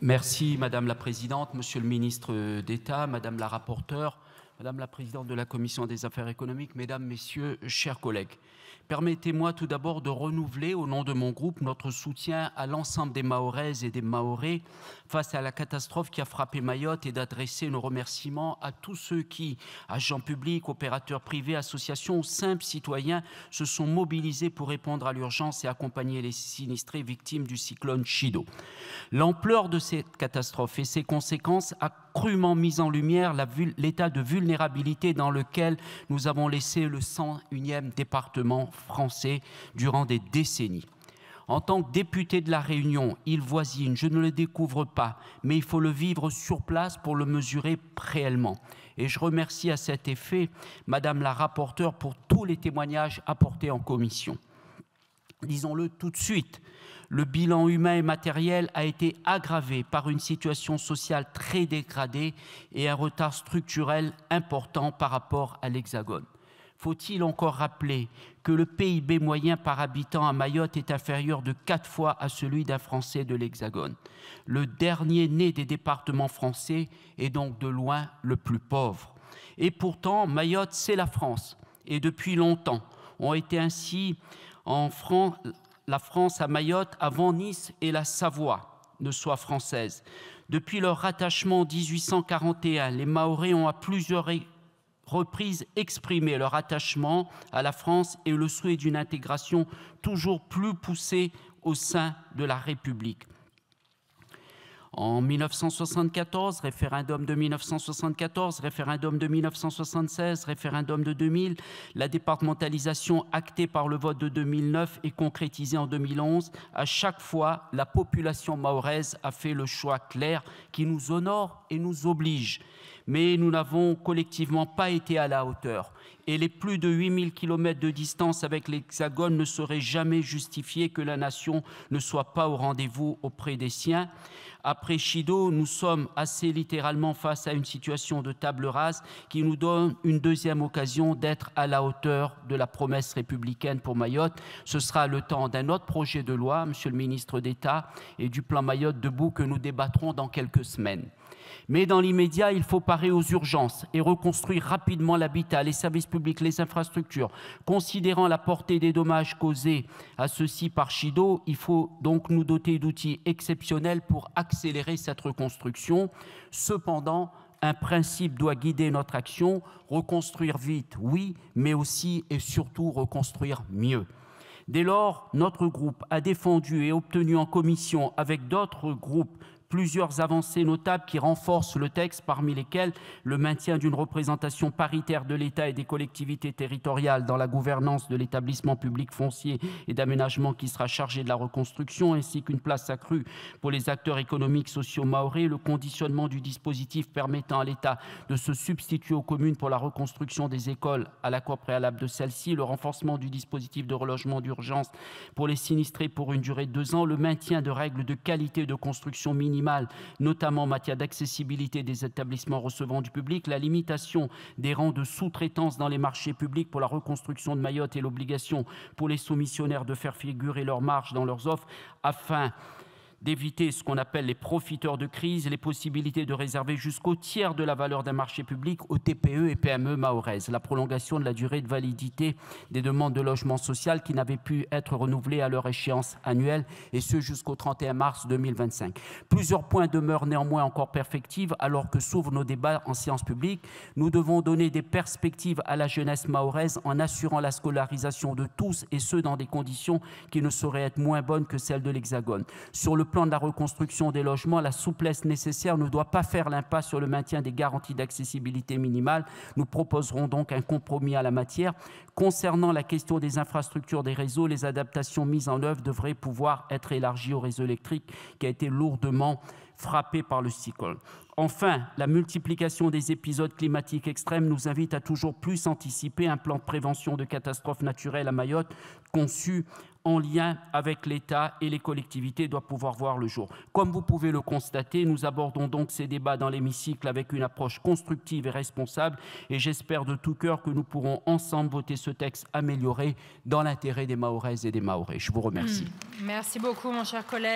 Merci Madame la Présidente, Monsieur le Ministre d'État, Madame la Rapporteure, Madame la Présidente de la Commission des Affaires économiques, Mesdames, Messieurs, chers collègues. Permettez-moi tout d'abord de renouveler au nom de mon groupe notre soutien à l'ensemble des Mahoraises et des Mahorais face à la catastrophe qui a frappé Mayotte et d'adresser nos remerciements à tous ceux qui, agents publics, opérateurs privés, associations ou simples citoyens, se sont mobilisés pour répondre à l'urgence et accompagner les sinistrés victimes du cyclone Chido. L'ampleur de cette catastrophe et ses conséquences a crûment mis en lumière l'état de vulnérabilité dans lequel nous avons laissé le 101e département français durant des décennies. En tant que député de la Réunion, île voisine, je ne le découvre pas, mais il faut le vivre sur place pour le mesurer réellement. Et je remercie à cet effet Madame la rapporteure pour tous les témoignages apportés en commission. Disons-le tout de suite, le bilan humain et matériel a été aggravé par une situation sociale très dégradée et un retard structurel important par rapport à l'Hexagone. Faut-il encore rappeler que le PIB moyen par habitant à Mayotte est inférieur de 4 fois à celui d'un Français de l'Hexagone. Le dernier né des départements français est donc de loin le plus pauvre. Et pourtant, Mayotte, c'est la France. Et depuis longtemps, ont été ainsi la France à Mayotte avant Nice et la Savoie ne soient françaises. Depuis leur rattachement en 1841, les Mahorais ont à plusieurs reprises exprimé leur attachement à la France et le souhait d'une intégration toujours plus poussée au sein de la République. En 1974, référendum de 1974, référendum de 1976, référendum de 2000, la départementalisation actée par le vote de 2009 et concrétisée en 2011, à chaque fois, la population mahoraise a fait le choix clair qui nous honore et nous oblige. Mais nous n'avons collectivement pas été à la hauteur. Et les plus de 8000 km de distance avec l'Hexagone ne seraient jamais justifiés que la nation ne soit pas au rendez-vous auprès des siens. Après Chido, nous sommes assez littéralement face à une situation de table rase qui nous donne une deuxième occasion d'être à la hauteur de la promesse républicaine pour Mayotte. Ce sera le temps d'un autre projet de loi, Monsieur le ministre d'État, et du plan Mayotte debout que nous débattrons dans quelques semaines. Mais dans l'immédiat, il faut parer aux urgences et reconstruire rapidement l'habitat, les services publics, les infrastructures. Considérant la portée des dommages causés à ceux-ci par Chido, il faut donc nous doter d'outils exceptionnels pour accélérer cette reconstruction. Cependant, un principe doit guider notre action, reconstruire vite, oui, mais aussi et surtout reconstruire mieux. Dès lors, notre groupe a défendu et obtenu en commission avec d'autres groupes plusieurs avancées notables qui renforcent le texte, parmi lesquelles le maintien d'une représentation paritaire de l'État et des collectivités territoriales dans la gouvernance de l'établissement public foncier et d'aménagement qui sera chargé de la reconstruction, ainsi qu'une place accrue pour les acteurs économiques sociaux mahorais, le conditionnement du dispositif permettant à l'État de se substituer aux communes pour la reconstruction des écoles à l'accord préalable de celles-ci, le renforcement du dispositif de relogement d'urgence pour les sinistrés pour une durée de 2 ans, le maintien de règles de qualité de construction minimale, notamment en matière d'accessibilité des établissements recevant du public, la limitation des rangs de sous-traitance dans les marchés publics pour la reconstruction de Mayotte et l'obligation pour les soumissionnaires de faire figurer leurs marges dans leurs offres afin d'éviter ce qu'on appelle les profiteurs de crise, les possibilités de réserver jusqu'au tiers de la valeur d'un marché public aux TPE et PME mahoraises, la prolongation de la durée de validité des demandes de logement social qui n'avaient pu être renouvelées à leur échéance annuelle, et ce jusqu'au 31 mars 2025. Plusieurs points demeurent néanmoins encore perfectibles alors que s'ouvrent nos débats en séance publique. Nous devons donner des perspectives à la jeunesse mahoraise en assurant la scolarisation de tous et ceux dans des conditions qui ne sauraient être moins bonnes que celles de l'Hexagone. Sur le plan de la reconstruction des logements, la souplesse nécessaire ne doit pas faire l'impasse sur le maintien des garanties d'accessibilité minimale. Nous proposerons donc un compromis à la matière. Concernant la question des infrastructures des réseaux, les adaptations mises en œuvre devraient pouvoir être élargies au réseau électrique qui a été lourdement frappé par le cyclone. Enfin, la multiplication des épisodes climatiques extrêmes nous invite à toujours plus anticiper un plan de prévention de catastrophes naturelles à Mayotte conçu en lien avec l'État et les collectivités doit pouvoir voir le jour. Comme vous pouvez le constater, nous abordons donc ces débats dans l'hémicycle avec une approche constructive et responsable et j'espère de tout cœur que nous pourrons ensemble voter ce texte amélioré dans l'intérêt des Mahoraises et des Mahorais. Je vous remercie. Merci beaucoup, mon cher collègue.